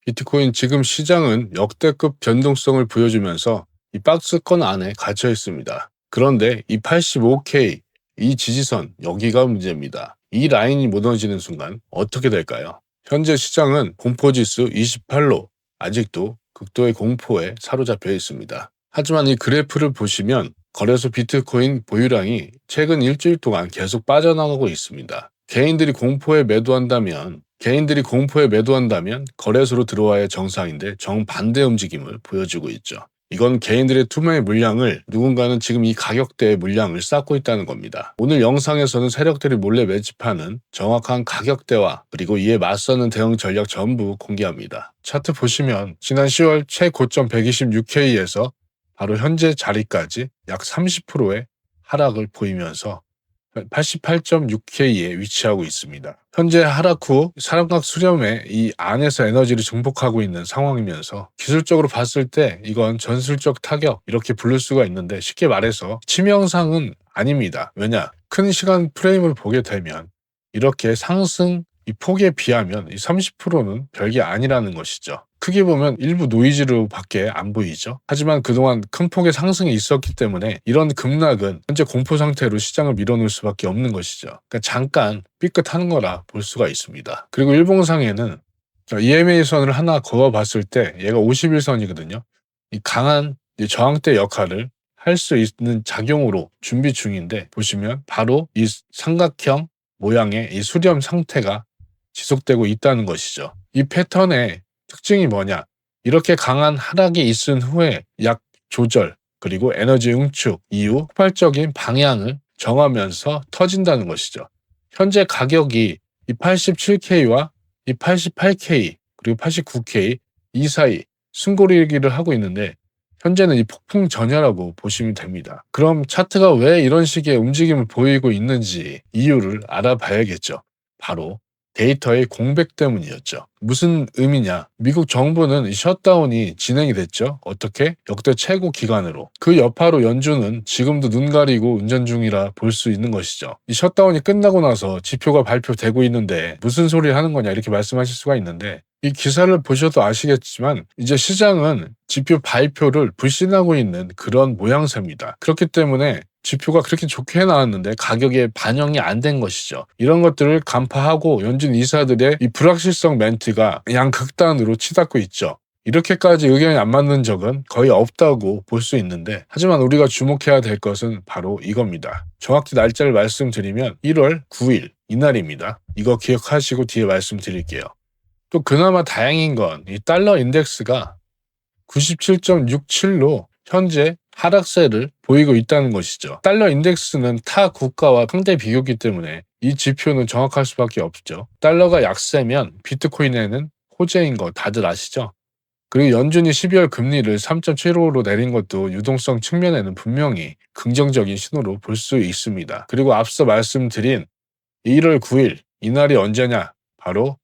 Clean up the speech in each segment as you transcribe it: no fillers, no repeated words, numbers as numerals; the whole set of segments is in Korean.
비트코인 지금 시장은 역대급 변동성을 보여주면서 이 박스권 안에 갇혀 있습니다. 그런데 이 85K, 이 지지선, 여기가 문제입니다. 이 라인이 무너지는 순간 어떻게 될까요? 현재 시장은 공포지수 28로 아직도 극도의 공포에 사로잡혀 있습니다. 하지만 이 그래프를 보시면 거래소 비트코인 보유량이 최근 일주일 동안 계속 빠져나가고 있습니다. 개인들이 공포에 매도한다면 거래소로 들어와야 정상인데 정반대 움직임을 보여주고 있죠. 이건 개인들의 투매 물량을 누군가는 지금 이 가격대의 물량을 쌓고 있다는 겁니다. 오늘 영상에서는 세력들이 몰래 매집하는 정확한 가격대와 그리고 이에 맞서는 대응 전략 전부 공개합니다. 차트 보시면 지난 10월 최고점 126K에서 바로 현재 자리까지 약 30%의 하락을 보이면서 88.6K에 위치하고 있습니다. 현재 하락 후 사람각 수렴에 이 안에서 에너지를 증폭하고 있는 상황이면서 기술적으로 봤을 때 이건 전술적 타격 이렇게 부를 수가 있는데 쉽게 말해서 치명상은 아닙니다. 왜냐? 큰 시간 프레임을 보게 되면 이렇게 상승 이 폭에 비하면 이 30%는 별게 아니라는 것이죠. 크게 보면 일부 노이즈로 밖에 안 보이죠. 하지만 그동안 큰 폭의 상승이 있었기 때문에 이런 급락은 현재 공포 상태로 시장을 밀어놓을 수밖에 없는 것이죠. 그러니까 잠깐 삐끗하는 거라 볼 수가 있습니다. 그리고 일봉상에는 EMA 선을 하나 그어봤을 때 얘가 51선이거든요. 이 강한 저항대 역할을 할 수 있는 작용으로 준비 중인데 보시면 바로 이 삼각형 모양의 이 수렴 상태가 지속되고 있다는 것이죠. 이 패턴의 특징이 뭐냐? 이렇게 강한 하락이 있은 후에 약 조절 그리고 에너지 응축 이후 폭발적인 방향을 정하면서 터진다는 것이죠. 현재 가격이 이 87K와 이 88K 그리고 89K 이 사이 숨고르기를 하고 있는데 현재는 이 폭풍 전야라고 보시면 됩니다. 그럼 차트가 왜 이런 식의 움직임을 보이고 있는지 이유를 알아봐야겠죠. 바로 데이터의 공백 때문이었죠. 무슨 의미냐? 미국 정부는 이 셧다운이 진행이 됐죠. 어떻게? 역대 최고 기간으로. 그 여파로 연준은 지금도 눈 가리고 운전 중이라 볼 수 있는 것이죠. 이 셧다운이 끝나고 나서 지표가 발표되고 있는데 무슨 소리를 하는 거냐 이렇게 말씀하실 수가 있는데 이 기사를 보셔도 아시겠지만 이제 시장은 지표 발표를 불신하고 있는 그런 모양새입니다. 그렇기 때문에 지표가 그렇게 좋게 나왔는데 가격에 반영이 안 된 것이죠. 이런 것들을 간파하고 연준 이사들의 이 불확실성 멘트가 양극단으로 치닫고 있죠. 이렇게까지 의견이 안 맞는 적은 거의 없다고 볼 수 있는데 하지만 우리가 주목해야 될 것은 바로 이겁니다. 정확히 날짜를 말씀드리면 1월 9일 이날입니다. 이거 기억하시고 뒤에 말씀드릴게요. 또 그나마 다행인 건 이 달러 인덱스가 97.67로 현재 하락세를 보이고 있다는 것이죠. 달러 인덱스는 타 국가와 상대 비교기 때문에 이 지표는 정확할 수밖에 없죠. 달러가 약세면 비트코인에는 호재인 거 다들 아시죠? 그리고 연준이 12월 금리를 3.75로 내린 것도 유동성 측면에는 분명히 긍정적인 신호로 볼 수 있습니다. 그리고 앞서 말씀드린 1월 9일 이날이 언제냐? 바로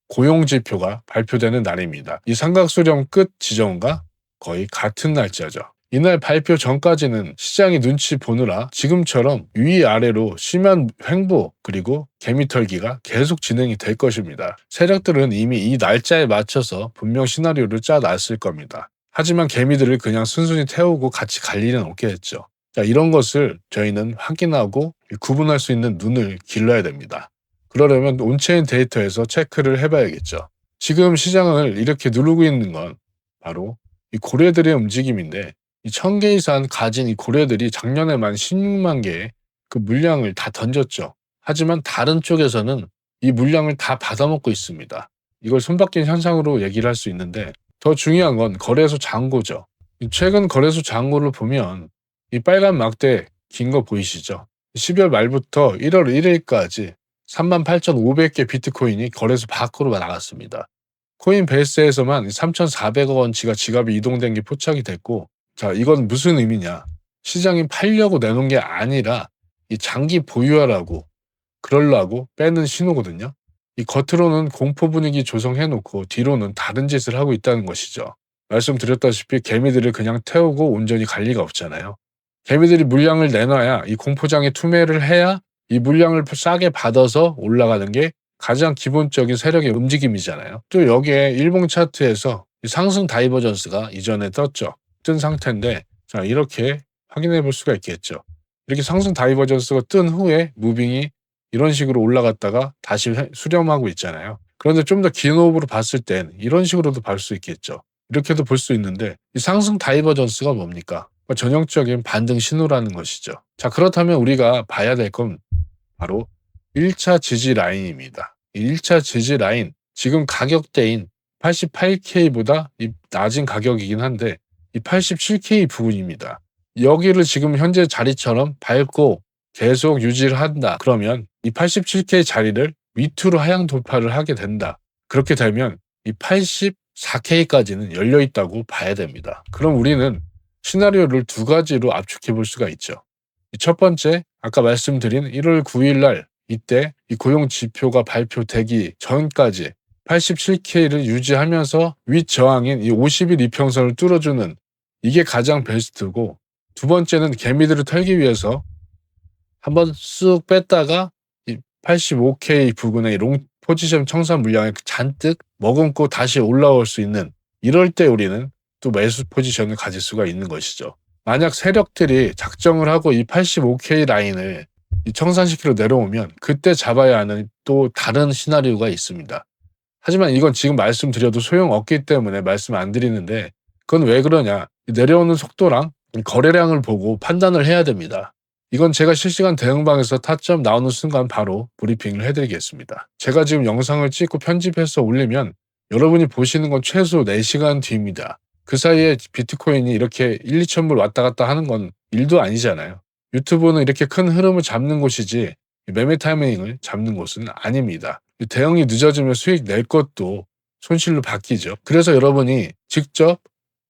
고용지표가 발표되는 날입니다. 이 삼각수렴 끝 지점과 거의 같은 날짜죠. 이날 발표 전까지는 시장이 눈치 보느라 지금처럼 위아래로 심한 횡보 그리고 개미털기가 계속 진행이 될 것입니다. 세력들은 이미 이 날짜에 맞춰서 분명 시나리오를 짜놨을 겁니다. 하지만 개미들을 그냥 순순히 태우고 같이 갈 일은 없겠죠. 자, 이런 것을 저희는 확인하고 구분할 수 있는 눈을 길러야 됩니다. 그러려면 온체인 데이터에서 체크를 해봐야겠죠. 지금 시장을 이렇게 누르고 있는 건 바로 이 고래들의 움직임인데 이 1000개 이상 가진 이 고래들이 작년에만 16만 개의 그 물량을 다 던졌죠. 하지만 다른 쪽에서는 이 물량을 다 받아먹고 있습니다. 이걸 손바뀐 현상으로 얘기를 할 수 있는데 더 중요한 건 거래소 잔고죠. 최근 거래소 잔고를 보면 이 빨간 막대 긴 거 보이시죠? 12월 말부터 1월 1일까지 38,500개 비트코인이 거래소 밖으로 나갔습니다. 코인베이스에서만 3,400억 원치가 지갑에 이동된 게 포착이 됐고 자, 이건 무슨 의미냐? 시장이 팔려고 내놓은 게 아니라 이 장기 보유하라고 그러려고 빼는 신호거든요. 이 겉으로는 공포 분위기 조성해놓고 뒤로는 다른 짓을 하고 있다는 것이죠. 말씀드렸다시피 개미들을 그냥 태우고 온전히 갈 리가 없잖아요. 개미들이 물량을 내놔야 이 공포장에 투매를 해야 이 물량을 싸게 받아서 올라가는 게 가장 기본적인 세력의 움직임이잖아요. 또 여기에 일봉 차트에서 상승 다이버전스가 이전에 뜬 상태인데, 자, 이렇게 확인해 볼 수가 있겠죠. 이렇게 상승 다이버전스가 뜬 후에 무빙이 이런 식으로 올라갔다가 다시 수렴하고 있잖아요. 그런데 좀 더 긴 호흡으로 봤을 땐 이런 식으로도 볼 수 있겠죠. 이렇게도 볼 수 있는데, 이 상승 다이버전스가 뭡니까? 전형적인 반등 신호라는 것이죠. 자, 그렇다면 우리가 봐야 될 건 바로 1차 지지 라인입니다. 이 1차 지지 라인, 지금 가격대인 88K보다 낮은 가격이긴 한데 이 87K 부분입니다. 여기를 지금 현재 자리처럼 밟고 계속 유지를 한다. 그러면 이 87K 자리를 밑으로 하향 돌파를 하게 된다. 그렇게 되면 이 84K까지는 열려 있다고 봐야 됩니다. 그럼 우리는 시나리오를 두 가지로 압축해 볼 수가 있죠. 첫 번째, 아까 말씀드린 1월 9일 날 이때 이 고용 지표가 발표되기 전까지 87K를 유지하면서 윗 저항인 이 50일 이평선을 뚫어주는, 이게 가장 베스트고, 두 번째는 개미들을 털기 위해서 한번 쑥 뺐다가 이 85K 부근의 롱 포지션 청산 물량을 잔뜩 머금고 다시 올라올 수 있는, 이럴 때 우리는 또 매수 포지션을 가질 수가 있는 것이죠. 만약 세력들이 작정을 하고 이 85K 라인을 이 청산시키러 내려오면 그때 잡아야 하는 또 다른 시나리오가 있습니다. 하지만 이건 지금 말씀드려도 소용없기 때문에 말씀 안 드리는데, 그건 왜 그러냐, 내려오는 속도랑 거래량을 보고 판단을 해야 됩니다. 이건 제가 실시간 대응방에서 타점 나오는 순간 바로 브리핑을 해드리겠습니다. 제가 지금 영상을 찍고 편집해서 올리면 여러분이 보시는 건 최소 4시간 뒤입니다. 그 사이에 비트코인이 이렇게 1, 2천 불 왔다 갔다 하는 건 일도 아니잖아요. 유튜브는 이렇게 큰 흐름을 잡는 곳이지 매매 타이밍을 잡는 곳은 아닙니다. 대응이 늦어지면 수익 낼 것도 손실로 바뀌죠. 그래서 여러분이 직접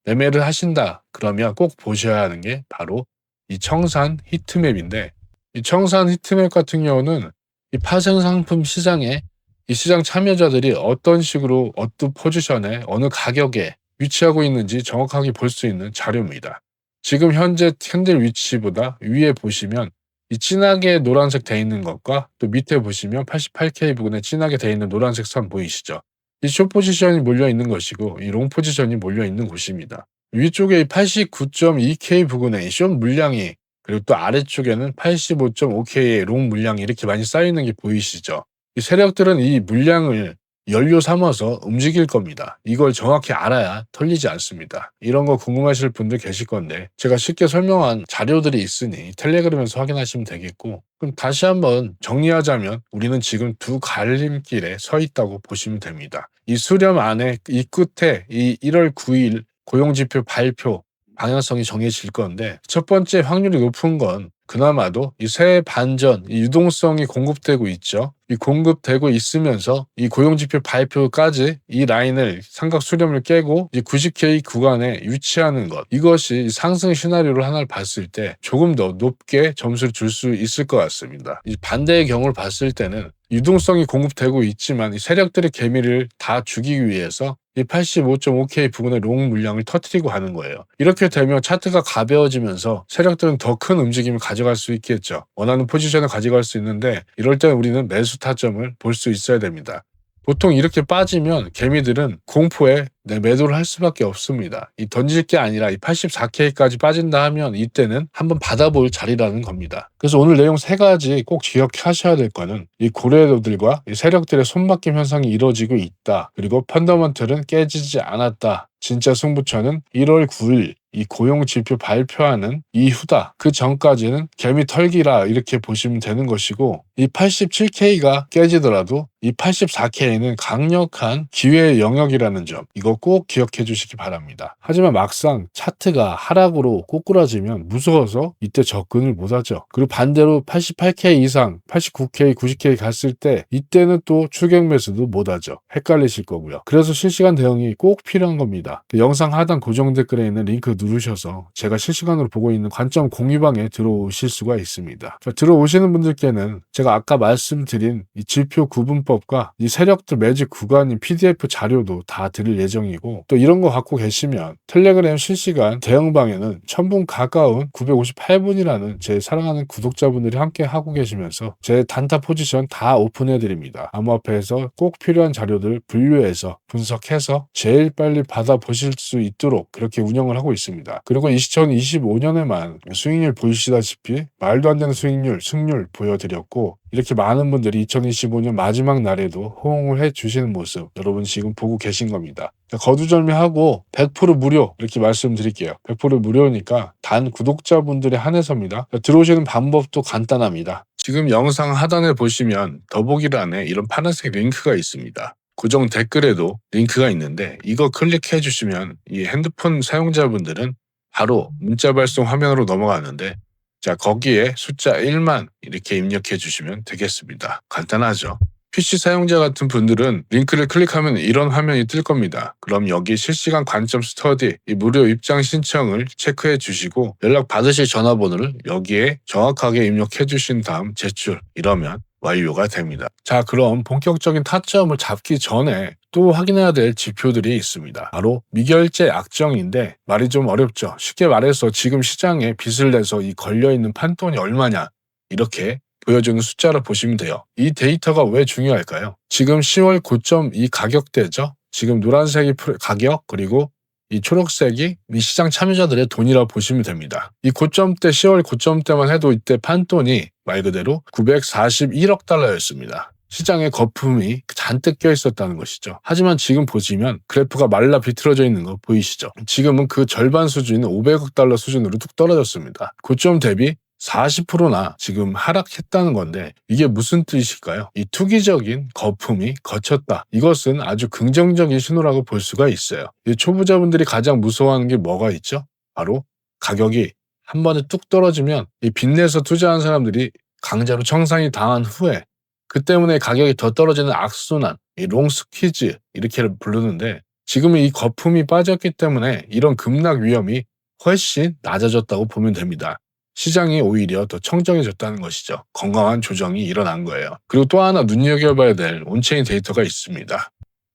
매매를 하신다 그러면 꼭 보셔야 하는 게 바로 이 청산 히트맵인데, 이 청산 히트맵 같은 경우는 이 파생 상품 시장에 이 시장 참여자들이 어떤 식으로 어떤 포지션에 어느 가격에 위치하고 있는지 정확하게 볼 수 있는 자료입니다. 지금 현재 캔들 위치보다 위에 보시면 이 진하게 노란색 돼 있는 것과 또 밑에 보시면 88K 부근에 진하게 돼 있는 노란색 선 보이시죠? 이 숏 포지션이 몰려 있는 것이고 이 롱 포지션이 몰려 있는 곳입니다. 위쪽에 이 89.2K 부근에 숏 물량이, 그리고 또 아래쪽에는 85.5K의 롱 물량이 이렇게 많이 쌓이는 게 보이시죠? 이 세력들은 이 물량을 연료 삼아서 움직일 겁니다. 이걸 정확히 알아야 털리지 않습니다. 이런 거 궁금하실 분들 계실 건데 제가 쉽게 설명한 자료들이 있으니 텔레그램에서 확인하시면 되겠고, 그럼 다시 한번 정리하자면 우리는 지금 두 갈림길에 서 있다고 보시면 됩니다. 이 수렴 안에 이 끝에 이 1월 9일 고용지표 발표 방향성이 정해질 건데, 첫 번째 확률이 높은 건 그나마도 이 새 반전, 이 유동성이 공급되고 있죠. 이 공급되고 있으면서 이 고용지표 발표까지 이 라인을 삼각 수렴을 깨고 이 90K 구간에 위치하는 것, 이것이 상승 시나리오를 하나를 봤을 때 조금 더 높게 점수를 줄 수 있을 것 같습니다. 이 반대의 경우를 봤을 때는 유동성이 공급되고 있지만 이 세력들의 개미를 다 죽이기 위해서 이 85.5K 부근의 롱 물량을 터뜨리고 가는 거예요. 이렇게 되면 차트가 가벼워지면서 세력들은 더 큰 움직임을 가져갈 수 있겠죠. 원하는 포지션을 가져갈 수 있는데, 이럴 때 우리는 매수 타점을 볼 수 있어야 됩니다. 보통 이렇게 빠지면 개미들은 공포에 매도를 할 수밖에 없습니다. 이 던질 게 아니라 이 84K까지 빠진다 하면 이때는 한번 받아볼 자리라는 겁니다. 그래서 오늘 내용 세 가지 꼭 기억하셔야 될 거는 이 고래들과 이 세력들의 손바뀜 현상이 이루어지고 있다. 그리고 펀더먼털은 깨지지 않았다. 진짜 승부처는 1월 9일 이 고용지표 발표하는 이후다. 그 전까지는 개미 털기라 이렇게 보시면 되는 것이고, 이 87K가 깨지더라도 이 84K는 강력한 기회의 영역이라는 점, 이거 꼭 기억해 주시기 바랍니다. 하지만 막상 차트가 하락으로 꼬꾸라지면 무서워서 이때 접근을 못하죠. 그리고 반대로 88K 이상, 89K, 90K 갔을 때 이때는 또 추격 매수도 못하죠. 헷갈리실 거고요. 그래서 실시간 대응이 꼭 필요한 겁니다. 영상 하단 고정 댓글에 있는 링크 누르셔서 제가 실시간으로 보고 있는 관점 공유방에 들어오실 수가 있습니다. 들어오시는 분들께는 제가 아까 말씀드린 이 지표 구분법과 이 세력들 매직 구간인 PDF 자료도 다 드릴 예정입니다. 예정이고, 또 이런 거 갖고 계시면 텔레그램 실시간 대응방에는 1000분 가까운 958분이라는 제 사랑하는 구독자분들이 함께 하고 계시면서 제 단타 포지션 다 오픈해드립니다. 암호화폐에서 꼭 필요한 자료들 분류해서 분석해서 제일 빨리 받아보실 수 있도록 그렇게 운영을 하고 있습니다. 그리고 2025년에만 수익률 보이시다시피 말도 안 되는 수익률, 승률 보여드렸고, 이렇게 많은 분들이 2025년 마지막 날에도 호응을 해주시는 모습 여러분 지금 보고 계신 겁니다. 거두절미하고 100% 무료 이렇게 말씀드릴게요. 100% 무료니까 단 구독자분들에 한해서입니다. 들어오시는 방법도 간단합니다. 지금 영상 하단에 보시면 더보기란에 이런 파란색 링크가 있습니다. 고정 댓글에도 링크가 있는데 이거 클릭해 주시면 이 핸드폰 사용자분들은 바로 문자 발송 화면으로 넘어가는데, 자, 거기에 숫자 1만 이렇게 입력해 주시면 되겠습니다. 간단하죠? PC 사용자 같은 분들은 링크를 클릭하면 이런 화면이 뜰 겁니다. 그럼 여기 실시간 관점 스터디 이 무료 입장 신청을 체크해 주시고 연락 받으실 전화번호를 여기에 정확하게 입력해 주신 다음 제출, 이러면 완료가 됩니다. 자, 그럼 본격적인 타점을 잡기 전에 또 확인해야 될 지표들이 있습니다. 바로 미결제 약정인데 말이 좀 어렵죠. 쉽게 말해서 지금 시장에 빚을 내서 이 걸려있는 판돈이 얼마냐 이렇게 보여주는 숫자를 보시면 돼요. 이 데이터가 왜 중요할까요? 지금 10월 고점 이 가격대죠. 지금 노란색이 가격, 그리고 이 초록색이 이 시장 참여자들의 돈이라고 보시면 됩니다. 이 고점대 10월 고점대만 해도 이때 판돈이 말 그대로 941억 달러였습니다. 시장에 거품이 잔뜩 껴 있었다는 것이죠. 하지만 지금 보시면 그래프가 말라 비틀어져 있는 거 보이시죠? 지금은 그 절반 수준인 500억 달러 수준으로 뚝 떨어졌습니다. 고점 대비 40%나 지금 하락했다는 건데 이게 무슨 뜻일까요? 이 투기적인 거품이 거쳤다. 이것은 아주 긍정적인 신호라고 볼 수가 있어요. 이 초보자분들이 가장 무서워하는 게 뭐가 있죠? 바로 가격이 한 번에 뚝 떨어지면 이 빚내서 투자한 사람들이 강제로 청산이 당한 후에 그 때문에 가격이 더 떨어지는 악순환, 이 롱스퀴즈 이렇게 부르는데, 지금은 이 거품이 빠졌기 때문에 이런 급락 위험이 훨씬 낮아졌다고 보면 됩니다. 시장이 오히려 더 청정해졌다는 것이죠. 건강한 조정이 일어난 거예요. 그리고 또 하나 눈여겨봐야 될 온체인 데이터가 있습니다.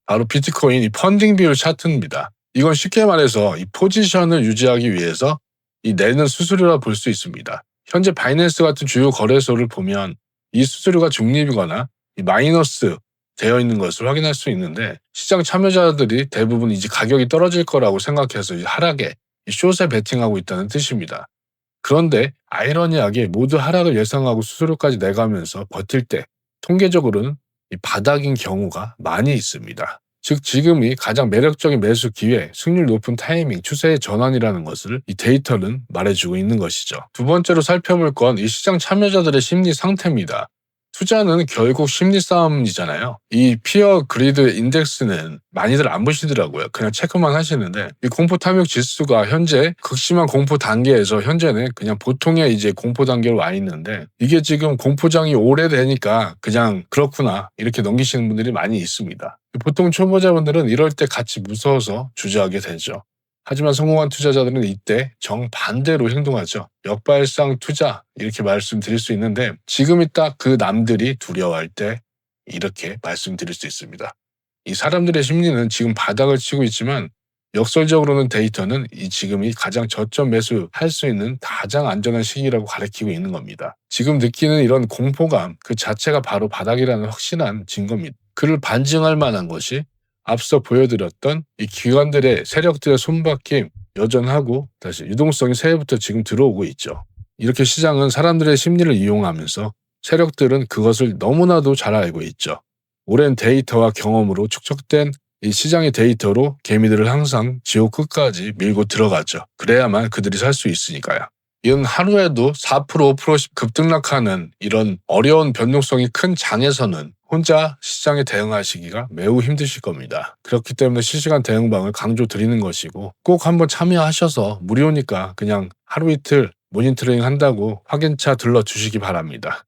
바로 비트코인 이 펀딩 비율 차트입니다. 이건 쉽게 말해서 이 포지션을 유지하기 위해서 이 내는 수수료라 볼 수 있습니다. 현재 바이낸스 같은 주요 거래소를 보면 이 수수료가 중립이거나 이 마이너스 되어 있는 것을 확인할 수 있는데, 시장 참여자들이 대부분 이제 가격이 떨어질 거라고 생각해서 하락에 숏에 베팅하고 있다는 뜻입니다. 그런데 아이러니하게 모두 하락을 예상하고 수수료까지 내가면서 버틸 때 통계적으로는 이 바닥인 경우가 많이 있습니다. 즉 지금이 가장 매력적인 매수 기회, 승률 높은 타이밍, 추세의 전환이라는 것을 이 데이터는 말해주고 있는 것이죠. 두 번째로 살펴볼 건 이 시장 참여자들의 심리 상태입니다. 투자는 결국 심리 싸움이잖아요. 이 피어 그리드 인덱스는 많이들 안 보시더라고요. 그냥 체크만 하시는데 이 공포 탐욕 지수가 현재 극심한 공포 단계에서 현재는 그냥 보통의 이제 공포 단계로 와 있는데, 이게 지금 공포장이 오래되니까 그냥 그렇구나 이렇게 넘기시는 분들이 많이 있습니다. 보통 초보자분들은 이럴 때 같이 무서워서 주저하게 되죠. 하지만 성공한 투자자들은 이때 정반대로 행동하죠. 역발상 투자 이렇게 말씀드릴 수 있는데, 지금이 딱 그 남들이 두려워할 때 이렇게 말씀드릴 수 있습니다. 이 사람들의 심리는 지금 바닥을 치고 있지만 역설적으로는 데이터는 이 지금이 가장 저점 매수할 수 있는 가장 안전한 시기라고 가리키고 있는 겁니다. 지금 느끼는 이런 공포감 그 자체가 바로 바닥이라는 확실한 증거입니다. 그를 반증할 만한 것이 앞서 보여드렸던 이 기관들의 세력들의 손바뀜 여전하고 다시 유동성이 새해부터 지금 들어오고 있죠. 이렇게 시장은 사람들의 심리를 이용하면서 세력들은 그것을 너무나도 잘 알고 있죠. 오랜 데이터와 경험으로 축적된 이 시장의 데이터로 개미들을 항상 지옥 끝까지 밀고 들어가죠. 그래야만 그들이 살 수 있으니까요. 이건 하루에도 4%, 5%씩 급등락하는 이런 어려운 변동성이 큰 장에서는 혼자 시장에 대응하시기가 매우 힘드실 겁니다. 그렇기 때문에 실시간 대응방을 강조드리는 것이고, 꼭 한번 참여하셔서 무료니까 그냥 하루 이틀 모니터링 한다고 확인차 들러주시기 바랍니다.